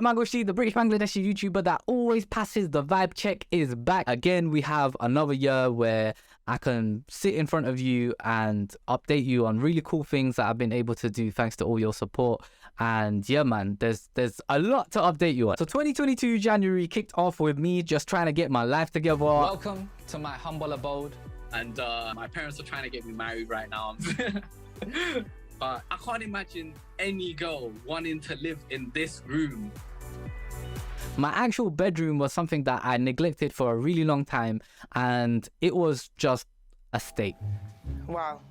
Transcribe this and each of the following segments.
up, Mangoshi? The British Bangladeshi YouTuber that always passes the vibe check is back. Again, we have another year where I can sit in front of you and update you on really cool things that I've been able to do thanks to all your support. And yeah, man, there's a lot to update you on. So 2022 January kicked off with me just trying to get my life together. Welcome to my humble abode. And my parents are trying to get me married right now. But I can't imagine any girl wanting to live in this room. My actual bedroom was something that I neglected for a really long time, and it was just a state. Wow.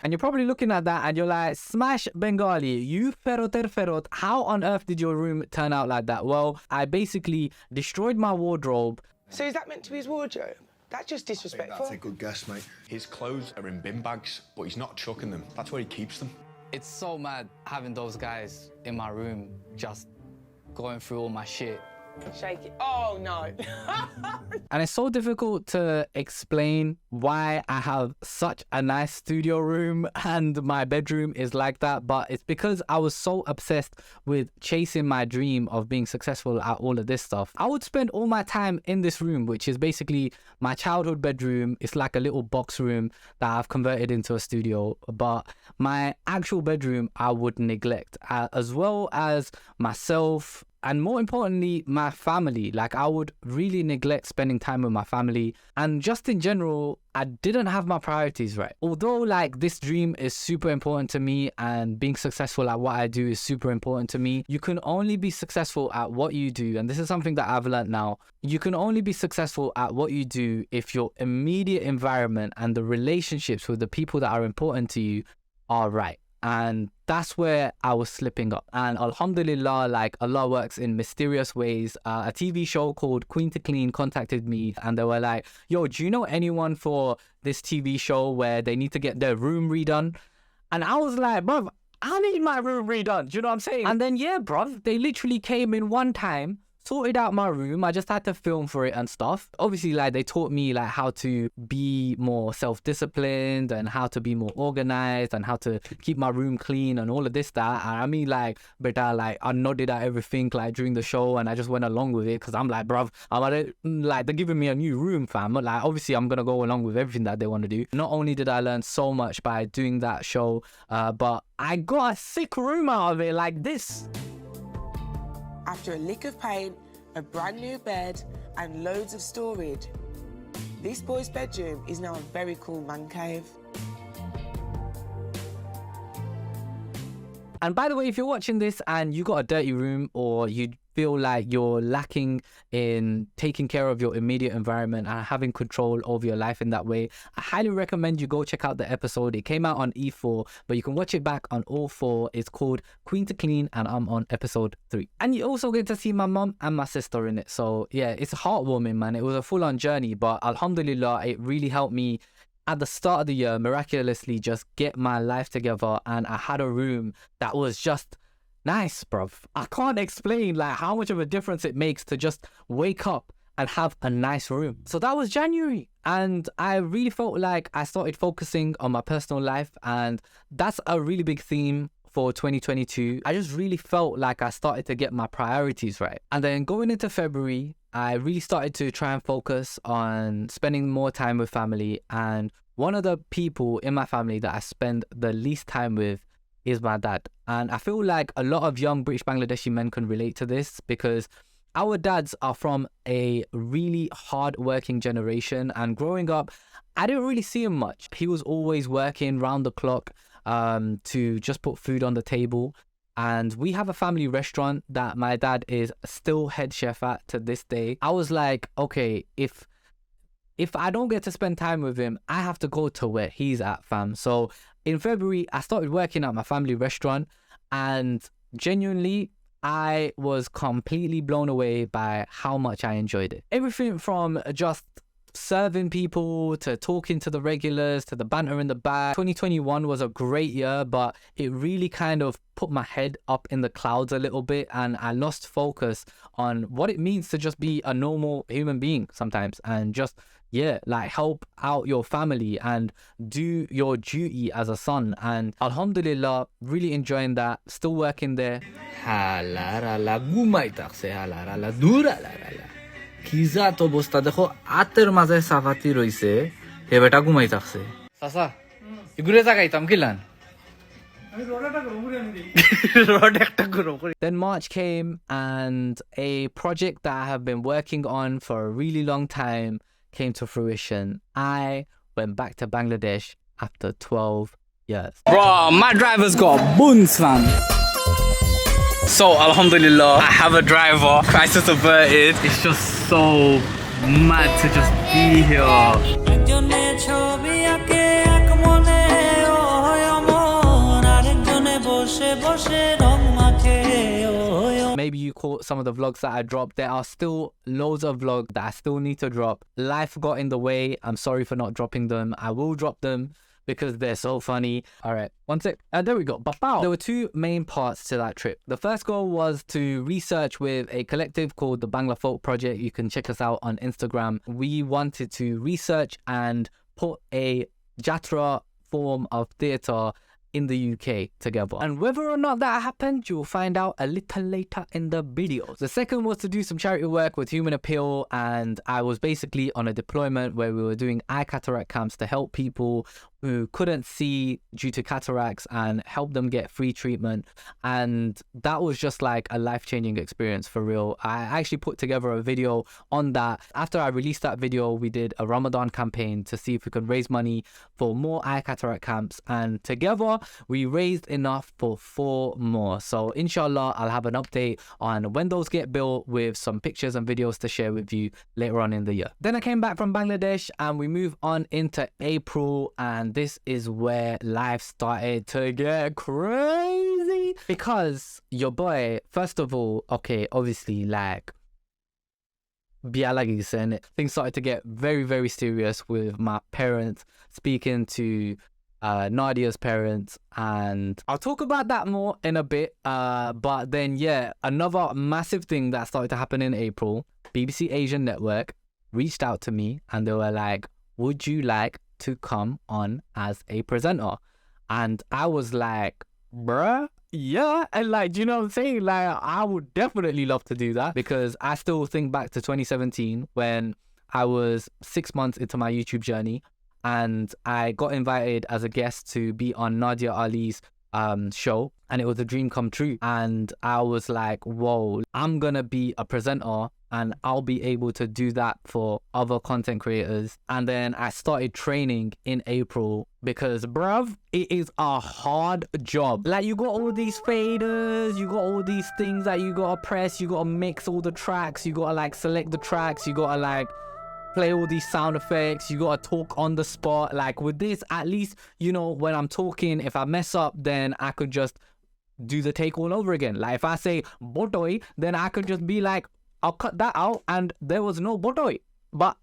And you're probably looking at that and you're like, Smash Bengali, you ferot, how on earth did your room turn out like that? Well, I basically destroyed my wardrobe. So is that meant to be his wardrobe? That's just disrespectful. That's a good guess, mate. His clothes are in bin bags, but he's not chucking them. That's where he keeps them. It's so mad having those guys in my room just going through all my shit. Shake it. Oh, no. And it's so difficult to explain why I have such a nice studio room and my bedroom is like that, but it's because I was so obsessed with chasing my dream of being successful at all of this stuff. I would spend all my time in this room, which is basically my childhood bedroom. It's like a little box room that I've converted into a studio, but my actual bedroom I would neglect, as well as myself, and more importantly, my family. Like, I would really neglect spending time with my family. And just in general, I didn't have my priorities right. Although, like, this dream is super important to me and being successful at what I do is super important to me, you can only be successful at what you do. And this is something that I've learned now. You can only be successful at what you do if your immediate environment and the relationships with the people that are important to you are right. And that's where I was slipping up. And alhamdulillah, like, Allah works in mysterious ways. A TV show called Queen to Clean contacted me and they were like, yo, do you know anyone for this TV show where they need to get their room redone? And I was like, bruv, I need my room redone. Do you know what I'm saying? And then, yeah, bruv, they literally came in one time, sorted out my room. I just had to film for it and stuff. Obviously, like, they taught me like how to be more self-disciplined and how to be more organized and how to keep my room clean and all of this, that. And I mean, like, but like, I nodded at everything like during the show and I just went along with it because I'm like, bruv, like, they're giving me a new room, fam. Like, obviously I'm gonna go along with everything that they want to do. Not only did I learn so much by doing that show, but I got a sick room out of it, like this. After a lick of paint, a brand new bed, and loads of storage, this boy's bedroom is now a very cool man cave. And by the way, if you're watching this and you got a dirty room or you feel like you're lacking in taking care of your immediate environment and having control over your life in that way, I highly recommend you go check out the episode. It came out on E4, but you can watch it back on all 4. It's called Queen to Clean and I'm on episode 3. And you also get to see my mom and my sister in it. So yeah, it's heartwarming, man. It was a full-on journey, but alhamdulillah, it really helped me at the start of the year miraculously just get my life together, and I had a room that was just nice, bruv. I can't explain like how much of a difference it makes to just wake up and have a nice room. So that was January, and I really felt like I started focusing on my personal life, and that's a really big theme for 2022. I just really felt like I started to get my priorities right. And then going into February, I really started to try and focus on spending more time with family. And one of the people in my family that I spend the least time with is my dad. And I feel like a lot of young British Bangladeshi men can relate to this because our dads are from a really hard-working generation. And growing up, I didn't really see him much. He was always working round the clock to just put food on the table. And we have a family restaurant that my dad is still head chef at to this day. I was like, okay, if I don't get to spend time with him, I have to go to where he's at, fam. So in February, I started working at my family restaurant, and genuinely, I was completely blown away by how much I enjoyed it. Everything from just serving people to talking to the regulars to the banter in the back. 2021 was a great year, but it really kind of put my head up in the clouds a little bit, and I lost focus on what it means to just be a normal human being sometimes and just yeah, like help out your family and do your duty as a son. And alhamdulillah, really enjoying that, still working there. হালারালা ঘুমাইতাছে হালারালা দূরালারালা কিজা তো অবস্থা দেখো আতের মাঝে সাফাতি রইছে হে বেটা ঘুমাইতাছে চাচা এগুলো জাগাইতাম কিলান Then March came and a project that I have been working on for a really long time came to fruition. I went back to Bangladesh after 12 years. Bro, my driver's got buns, fam. So, alhamdulillah, I have a driver. Crisis averted. It's just so mad to just be here. Maybe you caught some of the vlogs that I dropped. There are still loads of vlogs that I still need to drop. Life got in the way. I'm sorry for not dropping them. I will drop them because they're so funny. All right, one sec. There we go. Bapow. There were two main parts to that trip. The first goal was to research with a collective called the Bangla Folk Project. You can check us out on Instagram. We wanted to research and put a jatra form of theatre in the UK together. And whether or not that happened, you'll find out a little later in the videos. The second was to do some charity work with Human Appeal, and I was basically on a deployment where we were doing eye cataract camps to help people who couldn't see due to cataracts and help them get free treatment. And that was just like a life-changing experience for real. I actually put together a video on that. After I released that video, we did a Ramadan campaign to see if we could raise money for more eye cataract camps, and together we raised enough for 4 more. So inshallah, I'll have an update on when those get built with some pictures and videos to share with you later on in the year. Then I came back from Bangladesh and we moved on into April, and this is where life started to get crazy because your boy, first of all, okay, obviously like things started to get very, very serious with my parents, speaking to Nadia's parents, and I'll talk about that more in a bit. But then yeah, another massive thing that started to happen in April, BBC Asian Network reached out to me and they were like, would you like to come on as a presenter? And I was like, bruh, yeah. And like, do you know what I'm saying? Like, I would definitely love to do that because I still think back to 2017 when I was 6 months into my YouTube journey and I got invited as a guest to be on Nadia Ali's show, and it was a dream come true. And I was like, whoa, I'm gonna be a presenter and I'll be able to do that for other content creators. And then I started training in April because bruv, it is a hard job. Like, you got all these faders, you got all these things that you gotta press, you gotta mix all the tracks, you gotta like select the tracks, you gotta like play all these sound effects, you gotta talk on the spot. Like with this, at least, you know, when I'm talking, if I mess up, then I could just do the take all over again. Like if I say botoy, then I could just be like, I'll cut that out and there was no botoy. But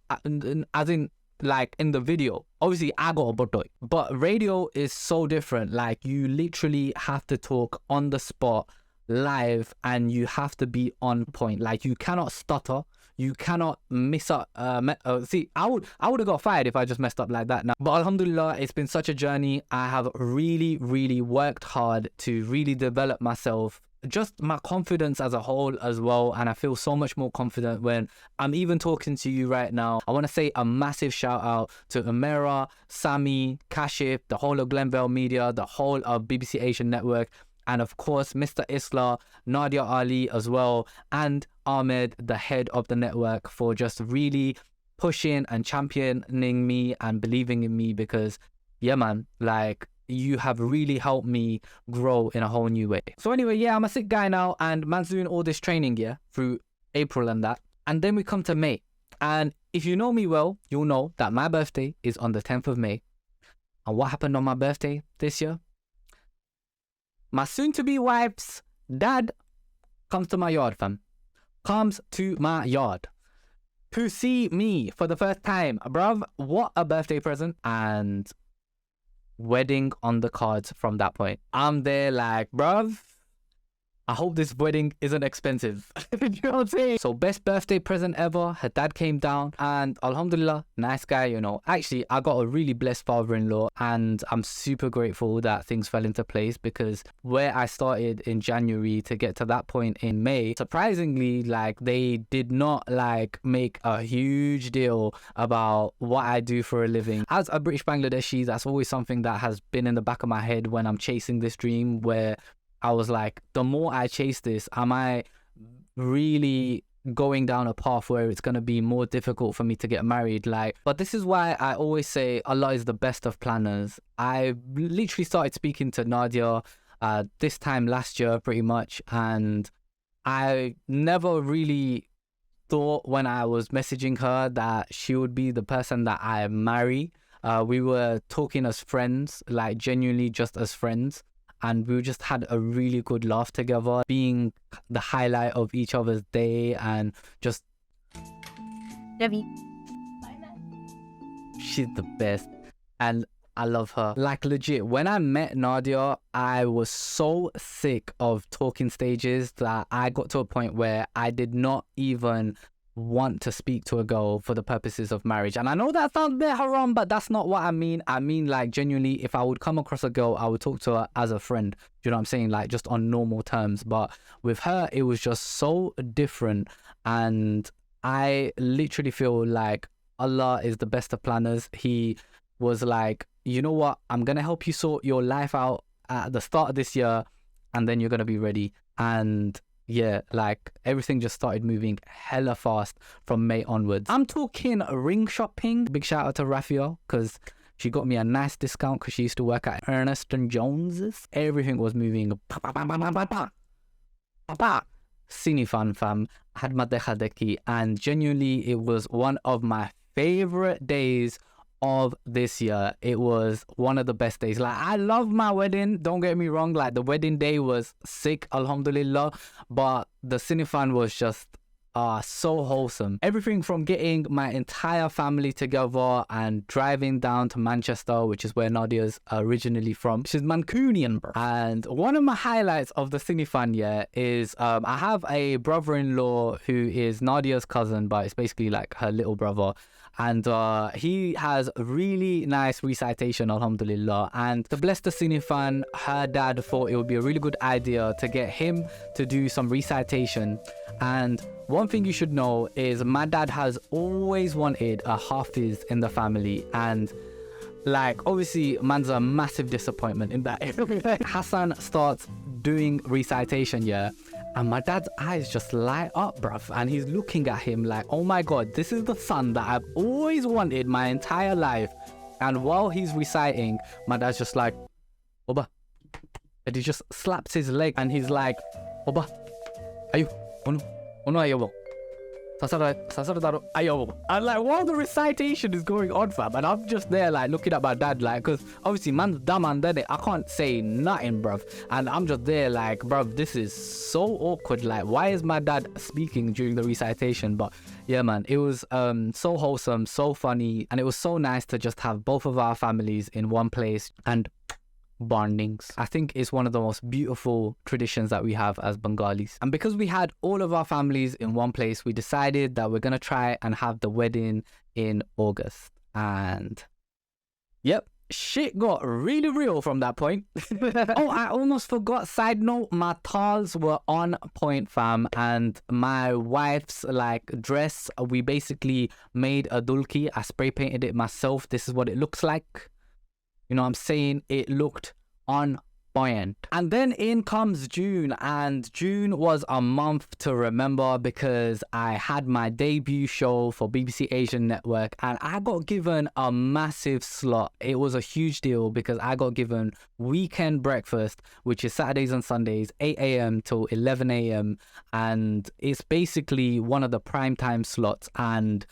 as in like in the video, obviously I got a botoy. But radio is so different. Like you literally have to talk on the spot live and you have to be on point. Like you cannot stutter. You cannot miss up. See, I would have got fired if I just messed up like that now. But alhamdulillah, it's been such a journey. I have really, really worked hard to really develop myself, just my confidence as a whole as well. And I feel so much more confident when I'm even talking to you right now. I want to say a massive shout out to Amira, Sami, Kashif, the whole of Glenvale Media, the whole of BBC Asian Network, and of course Mr. Isla, Nadia Ali as well, and Ahmed, the head of the network, for just really pushing and championing me and believing in me because yeah man, like you have really helped me grow in a whole new way. So anyway, yeah, I'm a sick guy now and man's doing all this training, yeah, through April and that. And then we come to May, and if you know me well, you'll know that my birthday is on the 10th of May. And what happened on my birthday this year? My soon-to-be wife's dad comes to my yard, fam. Comes to my yard to see me for the first time. Bruv, what a birthday present. And wedding on the cards from that point. I'm there like, bruv, I hope this wedding isn't expensive. You know what I'm saying? So best birthday present ever. Her dad came down and alhamdulillah, nice guy, you know. Actually, I got a really blessed father-in-law and I'm super grateful that things fell into place, because where I started in January to get to that point in May, surprisingly, like they did not like make a huge deal about what I do for a living. As a British Bangladeshi, that's always something that has been in the back of my head when I'm chasing this dream, where I was like, the more I chase this, am I really going down a path where it's going to be more difficult for me to get married? Like, but this is why I always say Allah is the best of planners. I literally started speaking to Nadia this time last year pretty much, and I never really thought when I was messaging her that she would be the person that I marry. We were talking as friends, like genuinely just as friends. And we just had a really good laugh together, being the highlight of each other's day, and just she's the best and I love her. Like legit, when I met Nadia, I was so sick of talking stages that I got to a point where I did not even want to speak to a girl for the purposes of marriage. And I know that sounds a bit haram, but that's not what I mean. I mean, like, genuinely, if I would come across a girl, I would talk to her as a friend. Do you know what I'm saying? Like, just on normal terms. But with her, it was just so different. And I literally feel like Allah is the best of planners. He was like, you know what? I'm going to help you sort your life out at the start of this year, and then you're going to be ready. And yeah, like everything just started moving hella fast from May onwards. I'm talking ring shopping. Big shout out to Raphael, because she got me a nice discount because she used to work at Ernest and Jones's. Everything was moving. Sinifan fam, had madehadeki, and genuinely it was one of my favorite days of this year. It was one of the best days. Like, I love my wedding, don't get me wrong, like the wedding day was sick, alhamdulillah, but the Sinifan was just so wholesome. Everything from getting my entire family together and driving down to Manchester, which is where Nadia's originally from. She's Mancunian, bro. And one of my highlights of the Sinifan, yeah, is I have a brother-in-law who is Nadia's cousin, but it's basically like her little brother. And he has a really nice recitation, alhamdulillah. And to bless the Sinifan, her dad thought it would be a really good idea to get him to do some recitation. And one thing you should know is my dad has always wanted a Hafiz in the family. And like, obviously, man's a massive disappointment in that area. Hassan starts doing recitation, yeah. And my dad's eyes just light up, bruv. And he's looking at him like, oh my God, this is the son that I've always wanted my entire life. And while he's reciting, my dad's just like, Oba. And he just slaps his leg and he's like, Oba, ayo, ono ayo. And like, while the recitation is going on, fam, and I'm just there like looking at my dad, like, because obviously man's dumb and then I can't say nothing, bruv. And I'm just there like, bruv, this is so awkward. Like, why is my dad speaking during the recitation? But yeah, man, it was so wholesome, so funny, and it was so nice to just have both of our families in one place and bondings. I think it's one of the most beautiful traditions that we have as Bengalis. And because we had all of our families in one place, we decided that we're gonna try and have the wedding in August. And yep, shit got really real from that point. Oh, I almost forgot, side note, my tals were on point, fam. And my wife's like dress, we basically made a dulki. I spray painted it myself. This is what it looks like. You know what I'm saying? It looked on point. And then in comes June, and June was a month to remember because I had my debut show for BBC Asian Network and I got given a massive slot. It was a huge deal because I got given weekend breakfast, which is Saturdays and Sundays, 8 a.m. till 11 a.m. And it's basically one of the primetime slots. And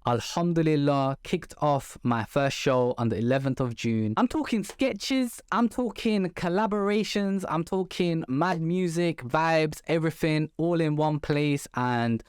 alhamdulillah, kicked off my first show on the 11th of June. I'm talking sketches, I'm talking collaborations, I'm talking mad music, vibes, everything all in one place. And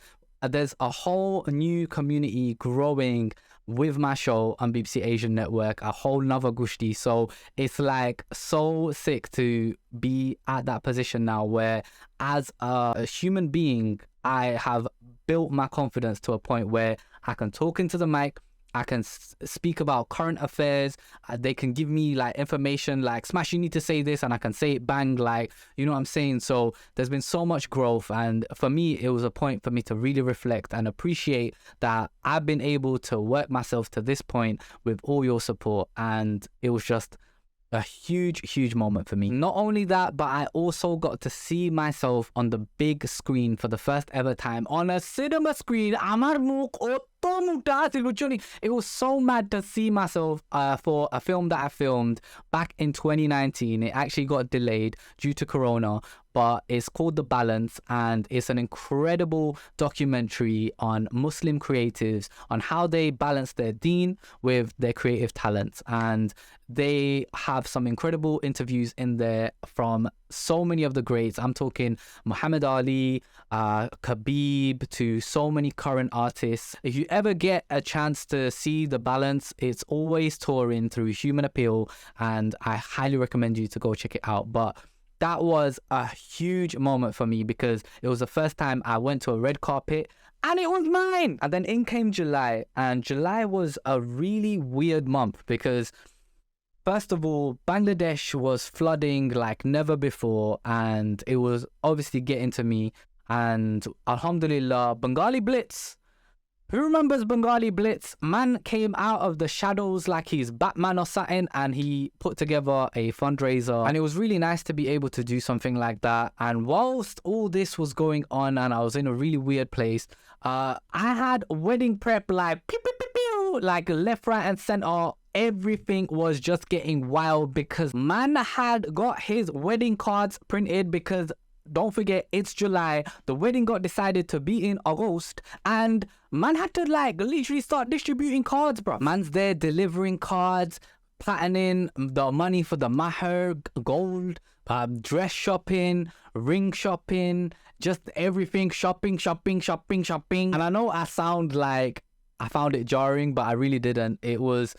there's a whole new community growing with my show on BBC Asian Network, a whole nother gushti. So it's like so sick to be at that position now where as a human being, I have built my confidence to a point where I can talk into the mic, I can speak about current affairs. They can give me like information like, Smash, you need to say this, and I can say it bang, like, you know what I'm saying? So there's been so much growth, and for me, it was a point for me to really reflect and appreciate that I've been able to work myself to this point with all your support, and it was just a huge moment for me. Not only that, but I also got to see myself on the big screen for the first ever time on a cinema screen. It was so mad to see myself for a film that I filmed back in 2019. It actually got delayed due to Corona, but it's called The Balance, and it's an incredible documentary on Muslim creatives, on how they balance their deen with their creative talents. And they have some incredible interviews in there from so many of the greats. I'm talking Muhammad Ali, Khabib, to so many current artists. If you ever get a chance to see The Balance, it's always touring through Human Appeal, and I highly recommend you to go check it out. But that was a huge moment for me because it was the first time I went to a red carpet and it was mine. And then in came July, and July was a really weird month because first of all, Bangladesh was flooding like never before, and it was obviously getting to me. And Alhamdulillah, Bengali Blitz. Who remembers Bengali Blitz? Man came out of the shadows like he's Batman or something, and he put together a fundraiser, and it was really nice to be able to do something like that. And whilst all this was going on and I was in a really weird place, I had wedding prep like pew, pew, pew, pew, like left, right and center. Everything was just getting wild because man had got his wedding cards printed because don't forget, it's July. The wedding got decided to be in August, and man had to like literally start distributing cards, bro. Man's there delivering cards, planning the money for the maher, gold, dress shopping, ring shopping, just everything, shopping. And I know I sound like I found it jarring, but I really didn't. It was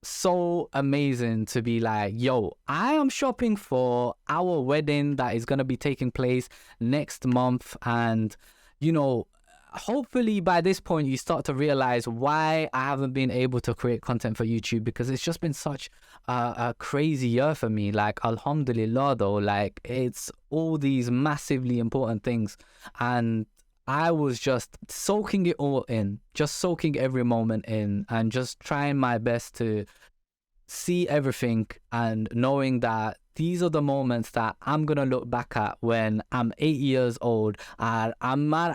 so amazing to be like, yo, I am shopping for our wedding that is going to be taking place next month. And you know, hopefully by this point you start to realize why I haven't been able to create content for YouTube, because it's just been such a crazy year for me. Like, alhamdulillah though, like it's all these massively important things, and I was just soaking it all in, just soaking every moment in, and just trying my best to see everything, and knowing that these are the moments that I'm going to look back at when I'm 8 years old and I'm going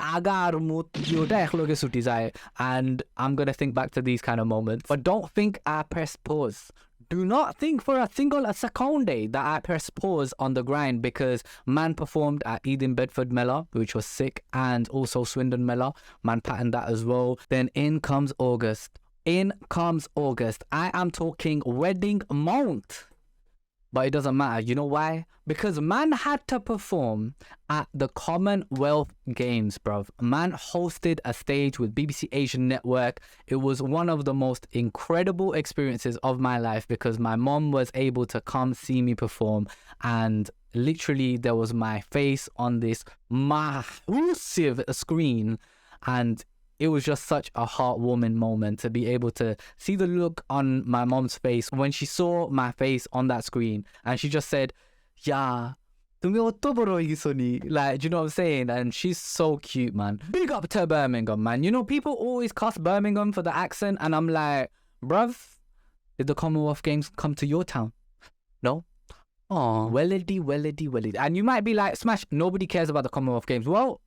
to think back to these kind of moments. But don't think I press pause. Do not think for a single second that I press pause on the grind, because man performed at Eden Bedford Mela, which was sick, and also Swindon Mela. Man patterned that as well. Then in comes August. I am talking wedding month. But it doesn't matter. You know why? Because man had to perform at the Commonwealth Games, bruv. Man hosted a stage with BBC Asian Network. It was one of the most incredible experiences of my life because my mom was able to come see me perform, and literally there was my face on this massive screen, and it was just such a heartwarming moment to be able to see the look on my mom's face when she saw my face on that screen, and she just said, yeah, like, do you know what I'm saying? And she's so cute, man. Big up to Birmingham, man. You know, people always cuss Birmingham for the accent, and I'm like, bruv, did the Commonwealth Games come to your town? No? Oh, welledy. And you might be like, Smash, nobody cares about the Commonwealth Games. Well,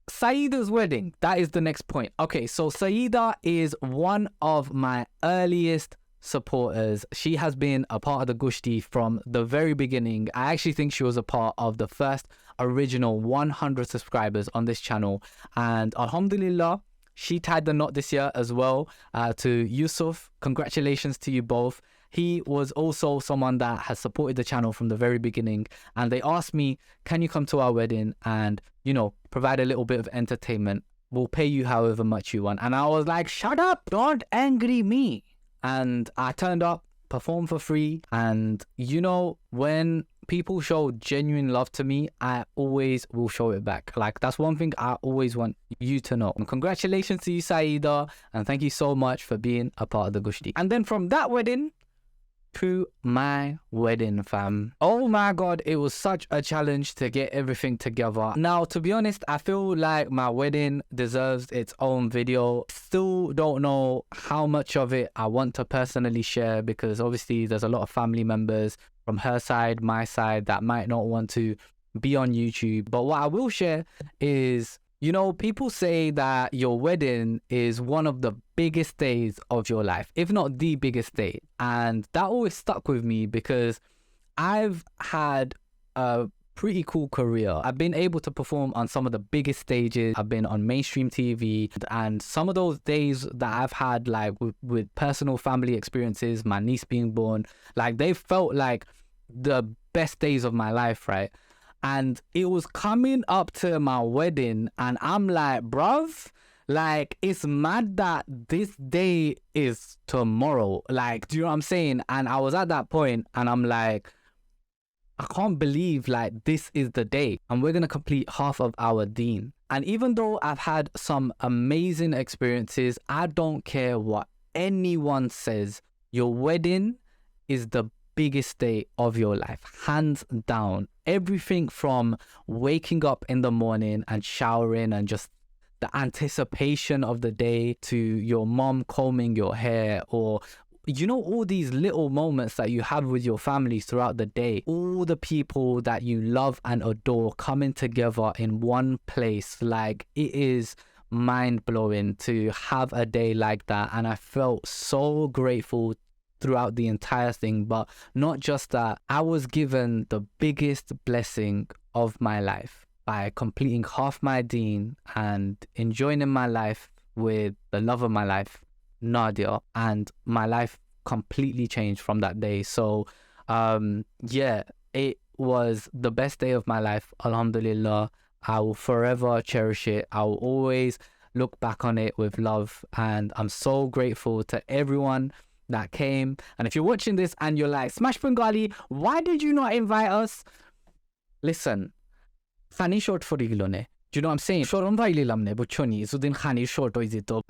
Saida's wedding, that is the next point. Okay, so Saida is one of my earliest supporters. She has been a part of the Gushti from the very beginning. I actually think she was a part of the first original 100 subscribers on this channel, and alhamdulillah, she tied the knot this year as well. To Yusuf, congratulations to you both. he was also someone that has supported the channel from the very beginning. And they asked me, can you come to our wedding and, you know, provide a little bit of entertainment? We'll pay you however much you want. And I was like, shut up, don't angry me. And I turned up, performed for free. And, you know, when people show genuine love to me, I always will show it back. Like, that's one thing I always want you to know. And congratulations to you, Saida, and thank you so much for being a part of the Gushti. And then from that wedding to my wedding, fam. Oh my god, it was such a challenge to get everything together. Now, to be honest, I feel like my wedding deserves its own video. Still don't know how much of it I want to personally share, because obviously there's a lot of family members from her side, my side, that might not want to be on YouTube. But what I will share is, you know, people say that your wedding is one of the biggest days of your life, if not the biggest day. And that always stuck with me because I've had a pretty cool career. I've been able to perform on some of the biggest stages. I've been on mainstream TV, and some of those days that I've had, like with personal family experiences, my niece being born, like they felt like the best days of my life, right? And it was coming up to my wedding, and I'm like, bruv, like, it's mad that this day is tomorrow. Like, do you know what I'm saying? And I was at that point, and I'm like, I can't believe, like, this is the day. And we're going to complete half of our deen. And even though I've had some amazing experiences, I don't care what anyone says. Your wedding is the biggest day of your life, hands down. Everything from waking up in the morning and showering and just the anticipation of the day, to your mom combing your hair, or, you know, all these little moments that you have with your families throughout the day, all the people that you love and adore coming together in one place. Like, it is mind-blowing to have a day like that. And I felt so grateful throughout the entire thing. But not just that, I was given the biggest blessing of my life by completing half my deen and enjoying my life with the love of my life, Nadia, and my life completely changed from that day. So yeah, it was the best day of my life, alhamdulillah. I will forever cherish it. I will always look back on it with love, and I'm so grateful to everyone that came. And if you're watching this and you're like, Smash Bengali, why did you not invite us? Listen, Khani short for Igilone. Do you know what I'm saying?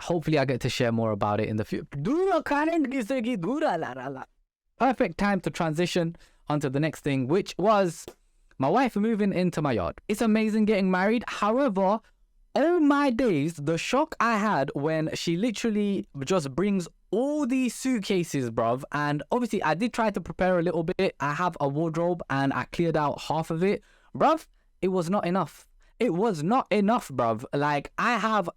Hopefully I get to share more about it in the future. Perfect time to transition onto the next thing, which was my wife moving into my yard. It's amazing getting married. However, all my days, the shock I had when she literally just brings all these suitcases, bruv. And obviously I did try to prepare a little bit. I have a wardrobe and I cleared out half of it. Bruv, it was not enough. It was not enough, bruv. Like, I feel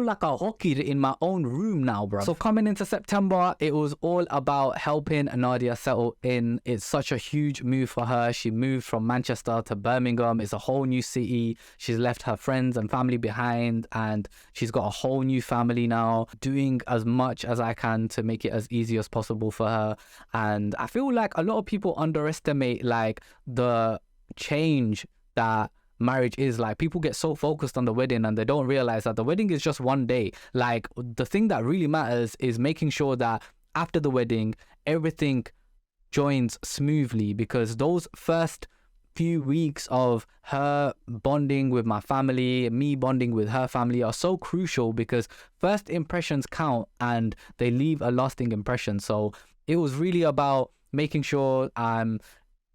like a hockey in my own room now, bruv. So coming into September, it was all about helping Nadia settle in. It's such a huge move for her. She moved from Manchester to Birmingham. It's a whole new city. She's left her friends and family behind, and she's got a whole new family now. Doing as much as I can to make it as easy as possible for her. And I feel like a lot of people underestimate, like, the change that marriage is. Like, people get so focused on the wedding and they don't realize that the wedding is just one day. Like, the thing that really matters is making sure that after the wedding everything joins smoothly, because those first few weeks of her bonding with my family, me bonding with her family, are so crucial, because first impressions count and they leave a lasting impression. So it was really about making sure I'm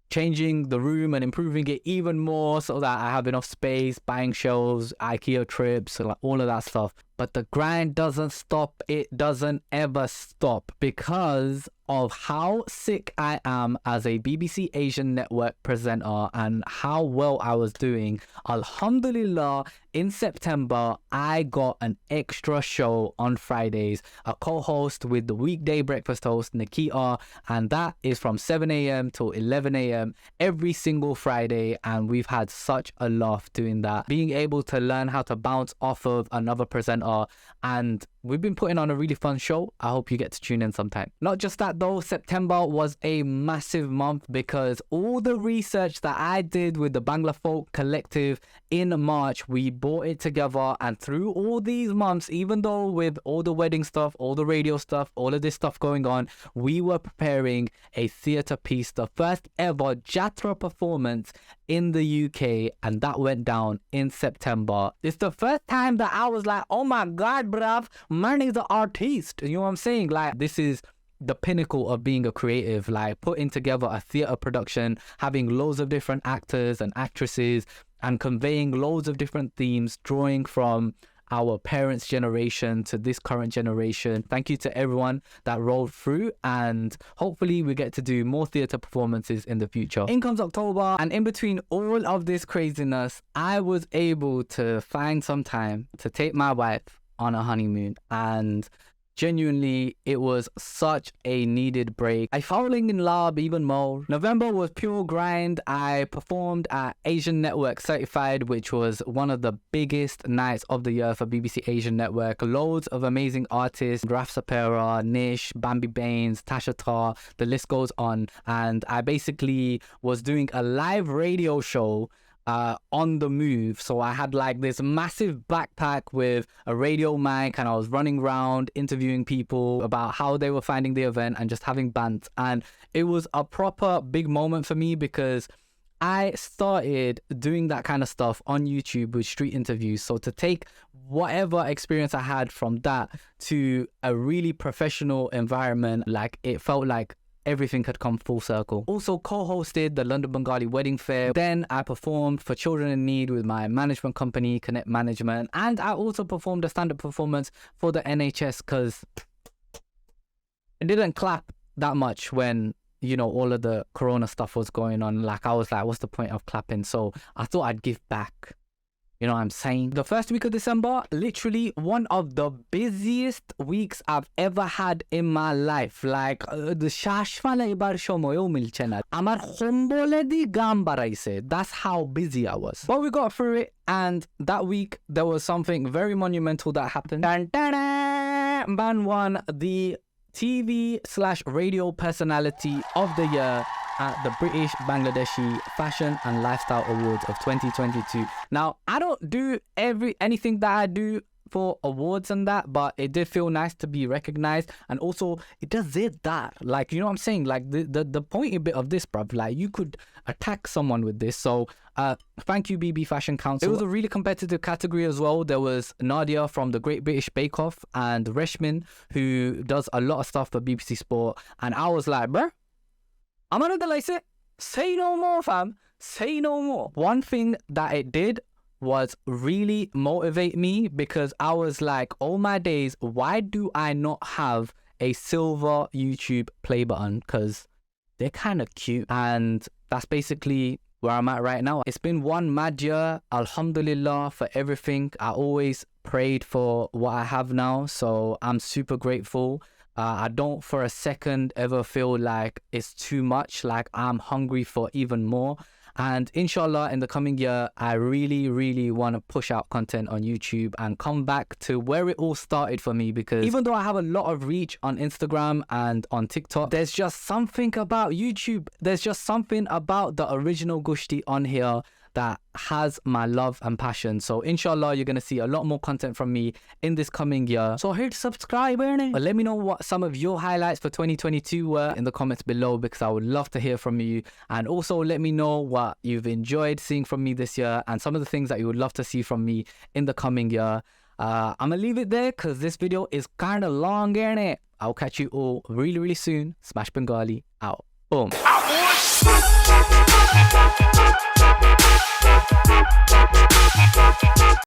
changing the room and improving it even more so that I have enough space, buying shelves, IKEA trips, like all of that stuff. But the grind doesn't stop. It doesn't ever stop, because of how sick I am as a BBC Asian network presenter and how well I was doing. Alhamdulillah, in September, I got an extra show on Fridays, a co-host with the weekday breakfast host, Nikita, and that is from 7 a.m. till 11 a.m. every single Friday, and we've had such a laugh doing that. Being able to learn how to bounce off of another presenter and we've been putting on a really fun show. I hope you get to tune in sometime. Not just that though, September was a massive month because all the research that I did with the Bangla Folk Collective in March, we brought it together, and through all these months, even though with all the wedding stuff, all the radio stuff, all of this stuff going on, we were preparing a theatre piece, the first ever Jatra performance in the UK, and that went down in September. It's the first time that I was like, oh my god, bruv, man is an artist. You know what I'm saying? Like, this is the pinnacle of being a creative, like putting together a theatre production, having loads of different actors and actresses, and conveying loads of different themes, drawing from our parents' generation to this current generation. Thank you to everyone that rolled through, and hopefully we get to do more theatre performances in the future. In comes October, and in between all of this craziness, I was able to find some time to take my wife on a honeymoon, and genuinely, it was such a needed break. I falling in love even more. November was pure grind. I performed at Asian Network Certified, which was one of the biggest nights of the year for BBC Asian Network. Loads of amazing artists, Raf Sapera, Nish, Bambi Baines, Tasha Tar, the list goes on. And I basically was doing a live radio show on the move. So I had like this massive backpack with a radio mic, and I was running around interviewing people about how they were finding the event and just having bants. And it was a proper big moment for me because I started doing that kind of stuff on YouTube with street interviews. So to take whatever experience I had from that to a really professional environment, like it felt like everything had come full circle. Also co-hosted the London Bengali Wedding Fair. Then I performed for Children in Need with my management company, Connect Management. And I also performed a stand-up performance for the NHS because it didn't clap that much when, you know, all of the corona stuff was going on. Like, I was like, what's the point of clapping? So I thought I'd give back. You know what I'm saying? The first week of December, literally one of the busiest weeks I've ever had in my life. Like, the shashfala ibar shomoyo milchena. Amar khombole di gam baraise. That's how busy I was. But we got through it, and that week there was something very monumental that happened. Man won the TV/radio personality of the year at the British Bangladeshi Fashion and Lifestyle Awards of 2022. Now, I don't do anything that I do for awards and that, but it did feel nice to be recognized. And also, it does it that, like, you know what I'm saying? Like, the pointy bit of this, bruv, like, you could attack someone with this. So thank you, BB Fashion Council. It was a really competitive category as well. There was Nadia from the Great British Bake Off and Reshmin, who does a lot of stuff for BBC Sport. And I was like, bruh, I'm gonna delete it. Say no more, fam. Say no more. One thing that it did was really motivate me, because I was like, oh my days, why do I not have a silver YouTube play button? Because they're kind of cute. And that's basically where I'm at right now. It's been one mad year. Alhamdulillah for everything. I always prayed for what I have now, so I'm super grateful. I don't for a second ever feel like it's too much, like I'm hungry for even more. And inshallah, in the coming year, I really want to push out content on YouTube and come back to where it all started for me, because even though I have a lot of reach on Instagram and on TikTok, there's just something about YouTube. There's just something about the original Gushti on here that has my love and passion. So inshallah, you're going to see a lot more content from me in this coming year. So hit subscribe, innit? But let me know what some of your highlights for 2022 were in the comments below, because I would love to hear from you. And also let me know what you've enjoyed seeing from me this year and some of the things that you would love to see from me in the coming year. I'm gonna leave it there because this video is kind of long, innit? I'll catch you all really soon. Smash Bengali out. Boom.